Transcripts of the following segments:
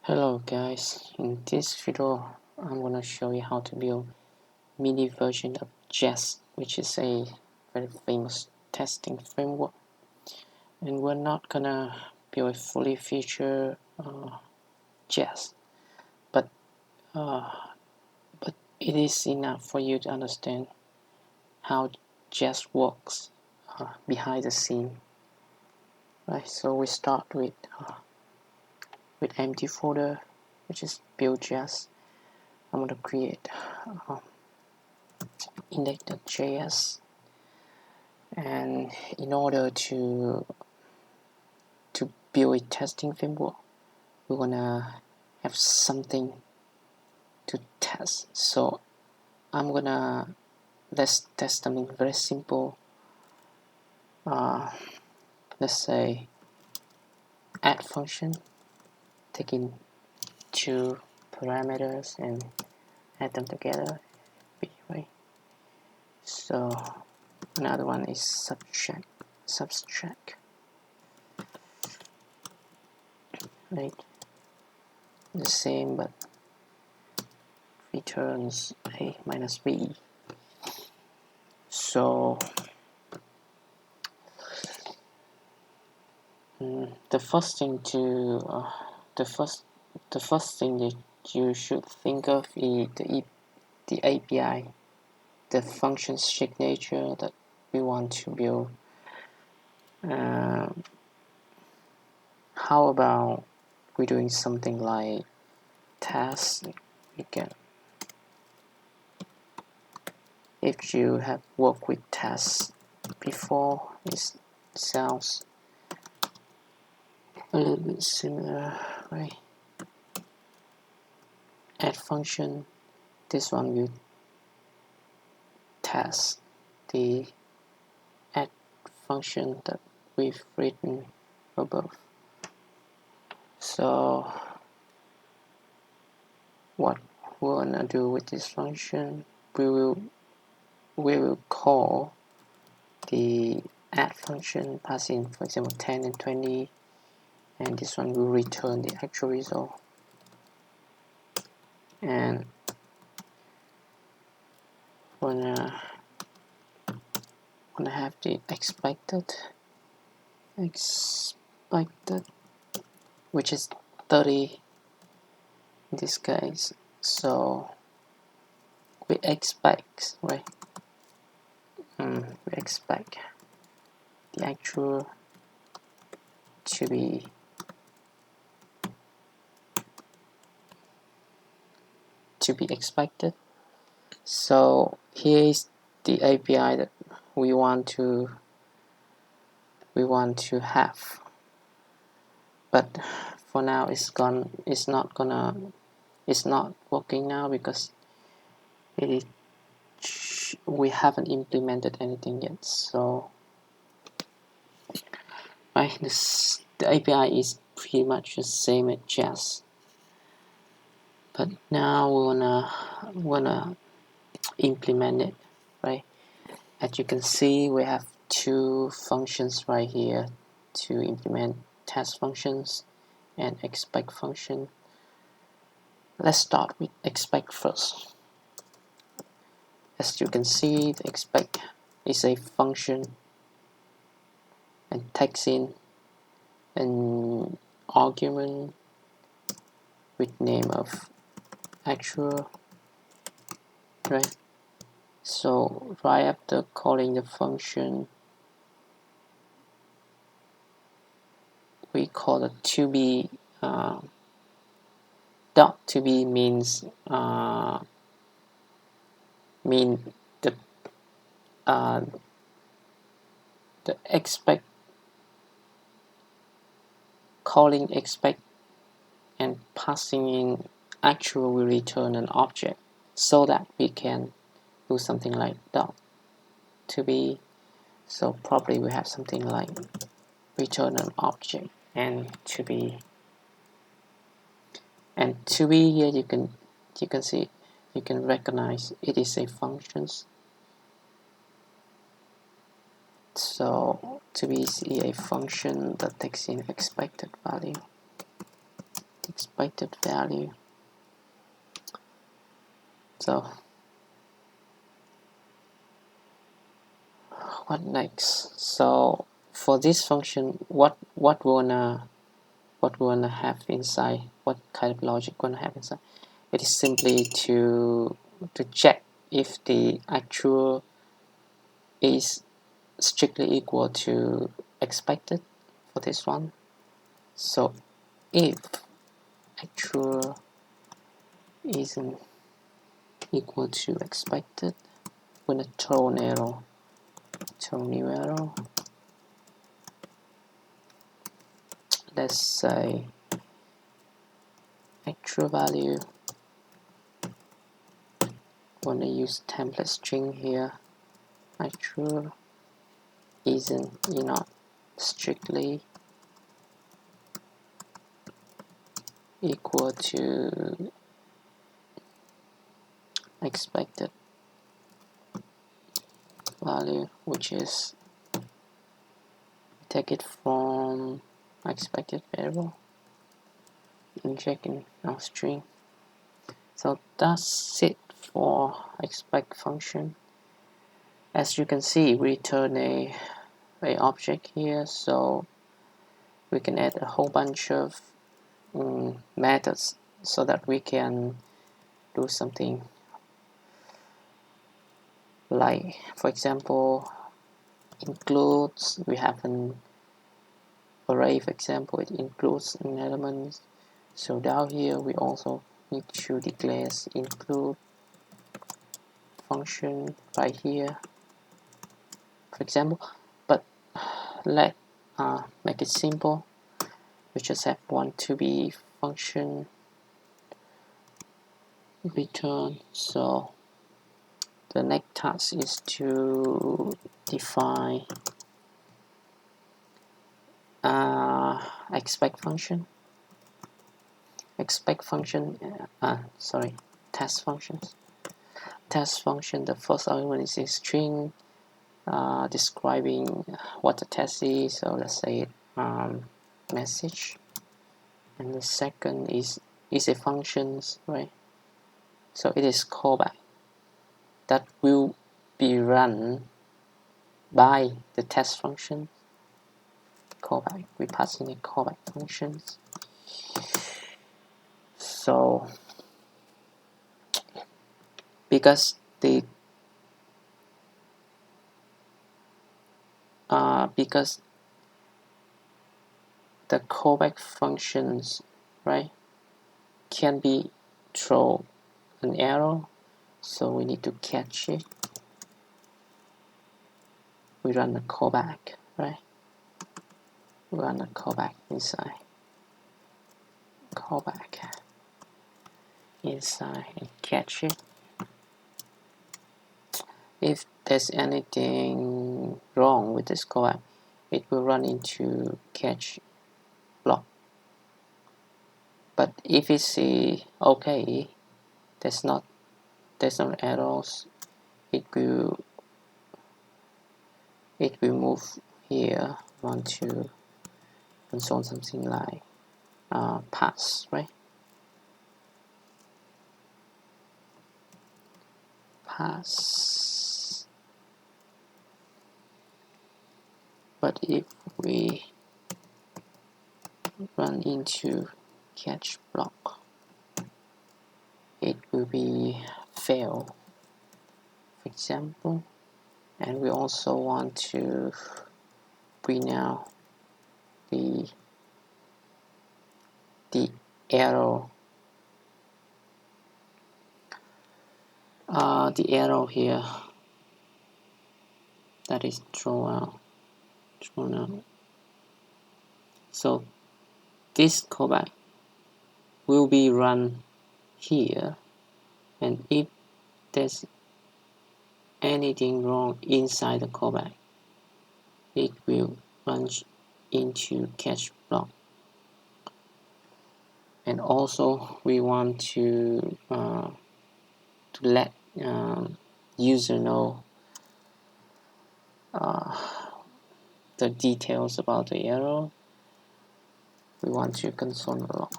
Hello guys, in this video I'm gonna show you how to build mini version of Jest, which is a very famous testing framework. And we're not gonna build a fully featured Jest, but uh, but it is enough for you to understand how Jest works behind the scene. Right, so we start with empty folder, which is build Jest. I'm gonna create index.js, and in order to build a testing framework, we're gonna have something to test. So let's test something very simple. Let's say add function, taking two parameters and add them together, right? So another one is subtract, right? The same, but returns a minus b. So the first thing that you should think of is the API, the function signature that we want to build. How about we doing something like test? If you have worked with tests before, it sounds a little bit similar, right? Add function, this one will test the add function that we've written above. So what we're gonna do with this function, we will call the add function, pass in, for example, 10 and 20, and this one will return the actual result. And gonna have the expected, which is 30 in this case. So we expect, right? We expect the actual to be expected. So here is the API that we want to have, but for now it's not working now because we haven't implemented anything yet. So right, the API is pretty much the same as Jest, but now we wanna implement it, right? As you can see, we have two functions right here to implement test functions and expect function. Let's start with expect first. As you can see, the expect is a function and takes in an argument with name of actual, right? So right after calling the function, we call it to be. Dot to be means the expect, calling expect and passing in actual will return an object, so that we can do something like dot to be. So probably we have something like return an object and to be. And to be here you can see, you can recognize it is a function. So to be is a function that takes in expected value. expected value. So what next? So for this function, what we wanna have inside, what kind of logic we wanna have inside? It is simply to check if the actual is strictly equal to expected for this one. So if actual isn't equal to expected, we're gonna throw an error, throw new error. Let's say actual value. Wanna use template string here. Actual isn't strictly equal to expected value, which is take it from expected variable, inject in our string. So that's it for expect function. As you can see, we return a object here, so we can add a whole bunch of methods so that we can do something like, for example, includes. We have an array, for example, it includes an element. So down here we also need to declare include function right here, for example. But let make it simple. We just have one to be function return. So the next task is to define expect function. Expect function, test functions. Test function, the first argument is a string describing what the test is. So let's say message, and the second is a functions, right? So it is callback that will be run by the test function. Callback, we pass in a callback functions. So because the callback functions, right, can be throw an error, so we need to catch it. We run a callback, right? We run a callback inside. Callback inside and catch it. If there's anything wrong with this callback, it will run into catch block. But if it's okay, there's no errors, it will move here. Want to console something like pass, right? Pass. But if we run into catch block, it will be fail, for example. And we also want to bring out the arrow, here that is thrown out. So this callback will be run here, and if there's anything wrong inside the callback, it will run into catch block. And also we want to let user know the details about the error. We want to console log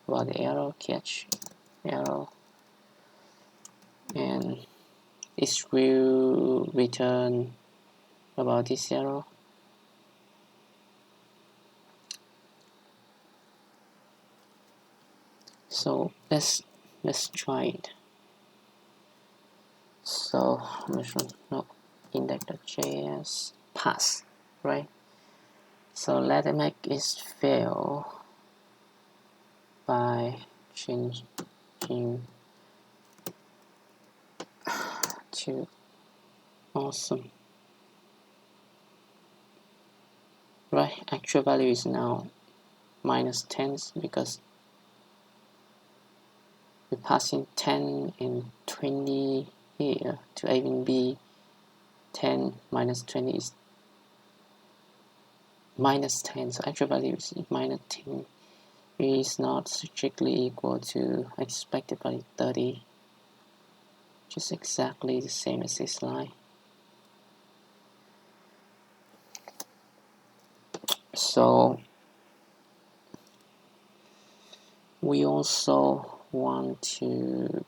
about the arrow, catch arrow, and it will return about this arrow. So let's try it. So no index.js pass, right? So let's make it fail by changing to awesome. Right, actual value is now -10 because we're passing 10 and 20 here to A and B. 10 minus 20 is -10, so actual value is -10. It is not strictly equal to expected value 30, which is exactly the same as this line. So we also want to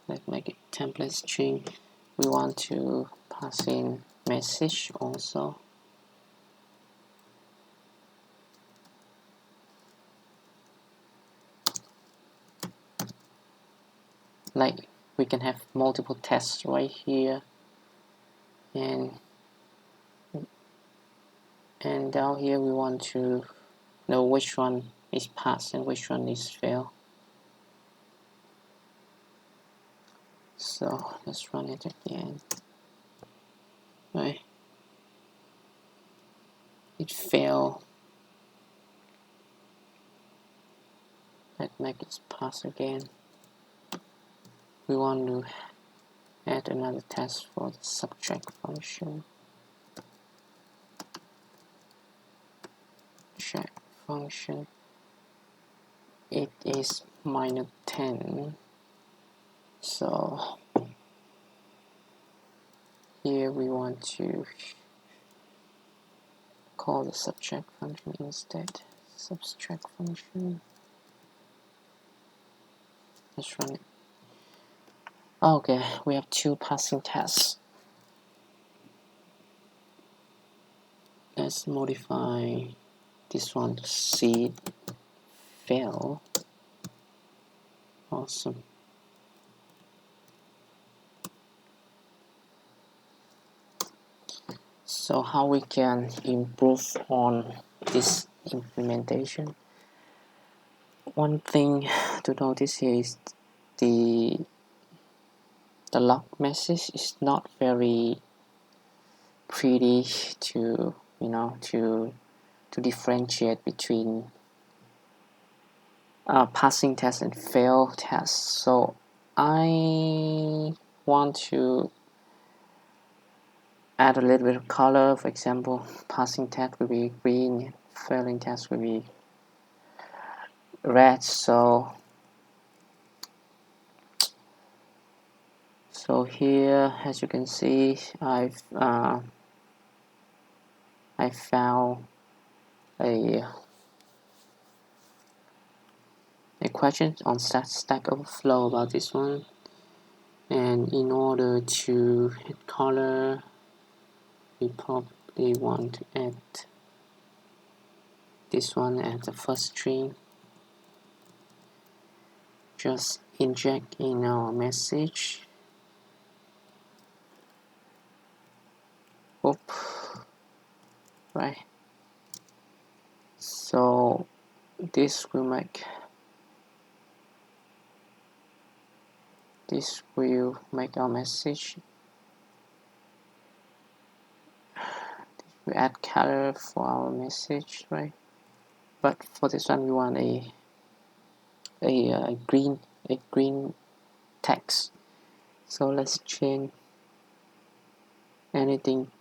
let's make it template string. We want to pass in message also. Like we can have multiple tests right here, and down here we want to know which one is passed and which one is fail. So let's run it again. Right, it failed. Let's make it pass again. We want to add another test for the subtract function. Check function. It is -10. So here we want to call the subtract function instead. Subtract function. Let's run it. Okay, we have two passing tests. Let's modify this one to seed fail. Awesome. So how we can improve on this implementation? One thing to notice here is the log message is not very pretty to to differentiate between passing test and fail test. So I want to add a little bit of color. For example, passing test will be green, failing test will be red. So here, as you can see, I found a question on Stack Overflow about this one, and in order to add color, we probably want to add this one as the first string. Just inject in our message. Oop. Right. So this will make our message. We add color for our message, right? But for this one, we want a green text. So let's change anything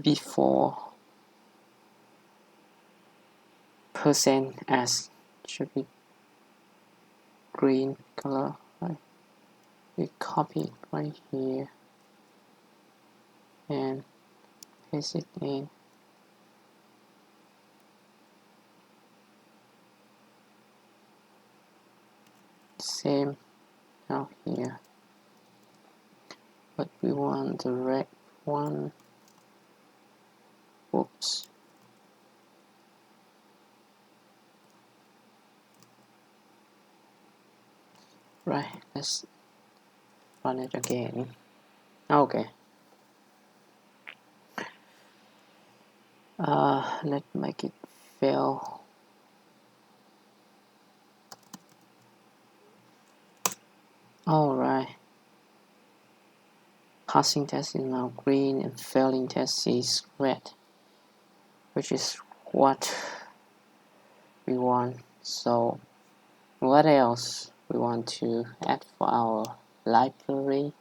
before %s should be green color, right? We copy it right here and paste it in. Same now here, but we want the red one. Oops. Right, let's run it again. Okay. Let's make it fail. Alright. Passing test is now green and failing test is red, which is what we want. So what else we want to add for our library?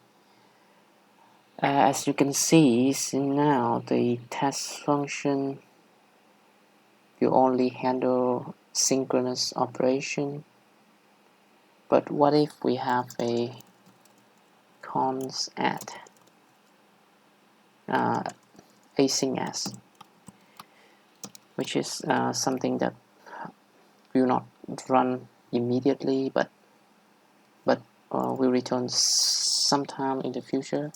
As you can see now, the test function will only handle synchronous operation. But what if we have a const add async as, which is something that will not run immediately, but will return sometime in the future.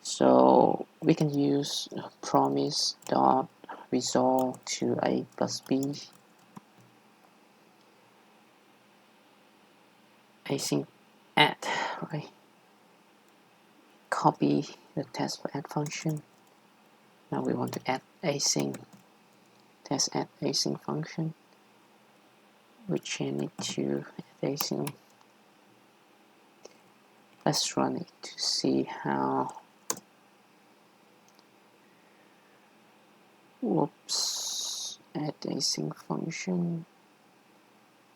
So we can use promise dot resolve to a plus b async add, right? Copy the test for add function. Now we want to add async test add async function. We change it to add async. Let's run it to see how. Whoops, add async function.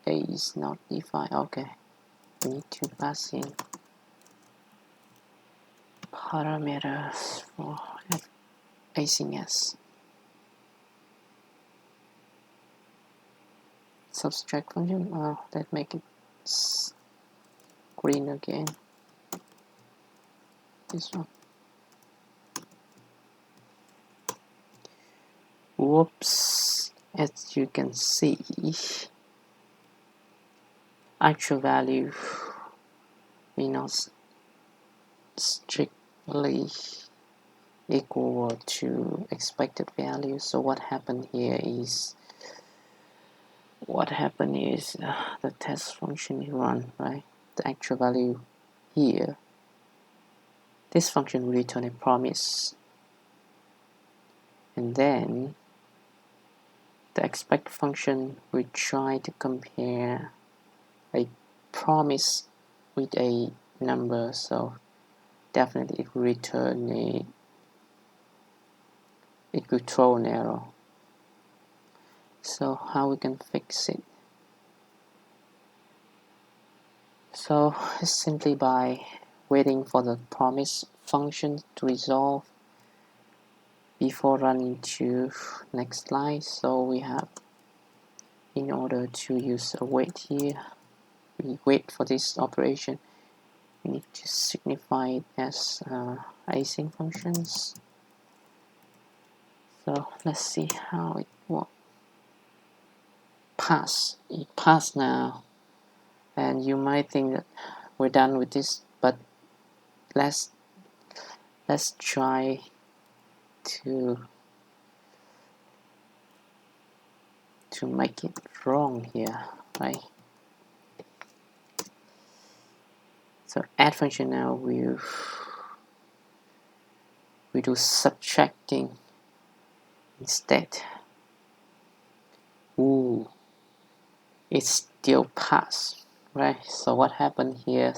A is not defined. Okay, we need to pass in parameters for async as. Subtract function. Let's make it green again. This one. Whoops, as you can see, actual value may not strictly equal to expected value. So what happened here is the test function is run, right? The actual value here, this function will return a promise, and then the expect function will try to compare a promise with a number. So definitely it will return it will throw an error. So how we can fix it? So it's simply by waiting for the promise function to resolve before running to next line. So we have, in order to use a wait here, we wait for this operation, we need to signify it as async functions. So let's see how it works. It passed now, and you might think that we're done with this, but let's try to make it wrong here, right? So add function now we do subtracting instead. Ooh, it still passed, right? So what happened here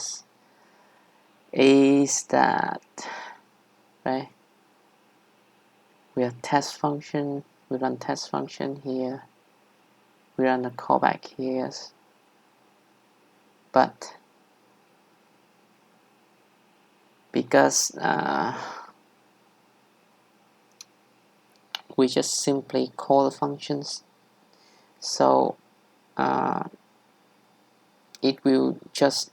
is that, right, we have test function, we run test function here, we run a callback here, but because we just simply call the functions, so it will just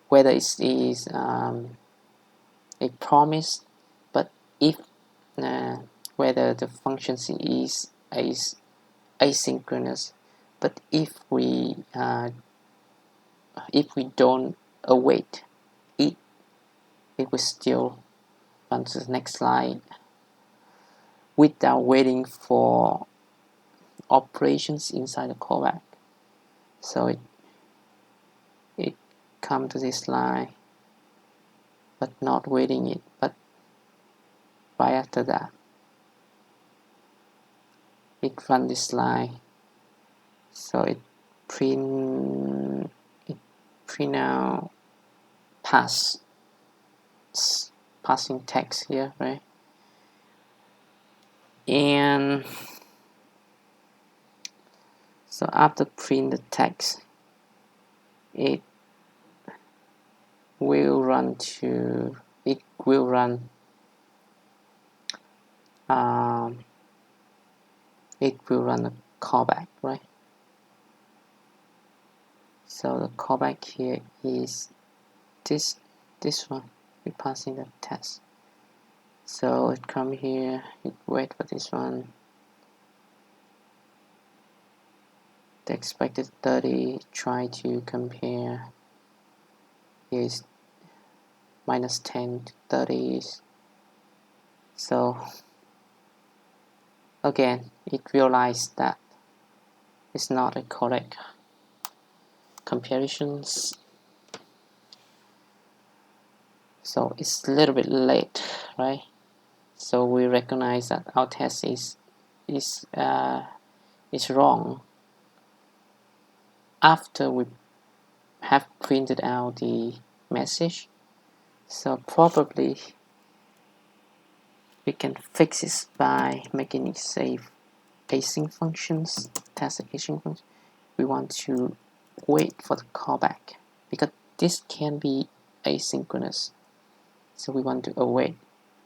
whether it is a promise, but if whether the function is asynchronous, but if we don't await it, it will still run to the next line without waiting for operations inside the callback. So it come to this line, but not waiting it, but right after that it run this line. So it print out passing text here, right? And so after print the text, it will run a callback, right? So the callback here is this one. We pass in the text. So it come here, it wait for this one. The expected 30, try to compare. Here is minus 10 to 30. So again, it realized that it's not a correct comparisons. So it's a little bit late, right? So we recognize that our test is wrong after we have printed out the message. So probably we can fix it by making it save async functions, test async functions. We want to wait for the callback because this can be asynchronous. So we want to await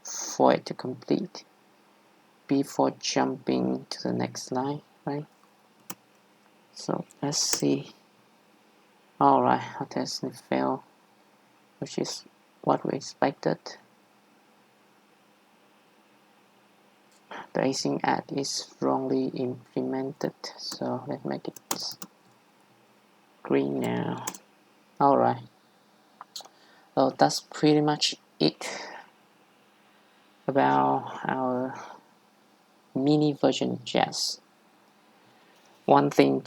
for it to complete before jumping to the next line, right? So let's see. Alright, our test failed, which is what we expected. The async add is wrongly implemented, so let's make it green now. Alright, so that's pretty much it about our mini version of Jest. One thing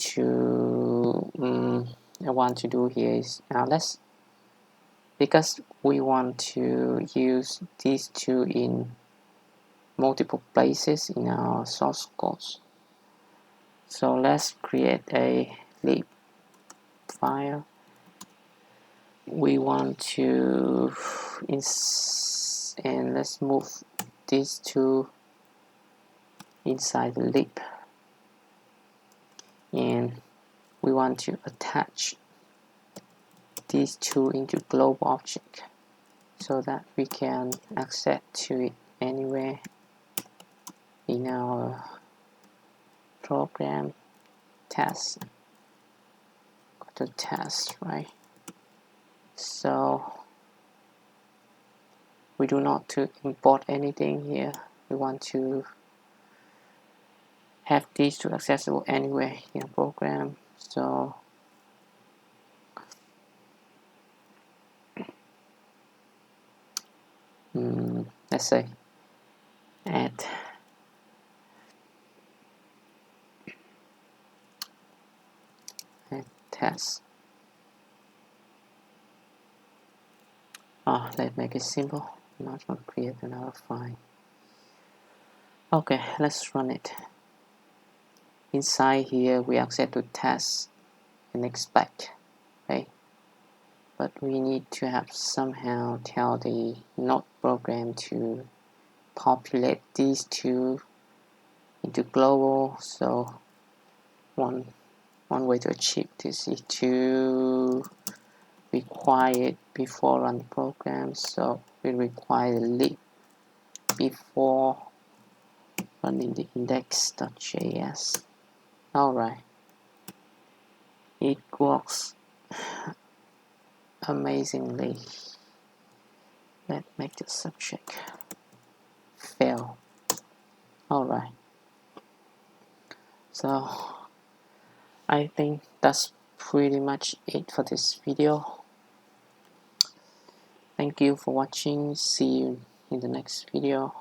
I want to do here is because we want to use these two in multiple places in our source code. So let's create a lib file. We want to and let's move these two inside the lib, and we want to attach these two into global object so that we can access to it anywhere in our program. Test, go to test, right? So we do not to import anything here. We want to have these two accessible anywhere in a program. So let's say add test. Let's make it simple. I'm not going to create another file. Okay, let's run it. Inside here, we access to test and expect, right? But we need to have somehow tell the node program to populate these two into global. So one way to achieve this is to require it before run the program. So we require the lib before running the index.js. Alright, it works amazingly. let's make the subject fail. Alright, so I think that's pretty much it for this video. Thank you for watching. See you in the next video.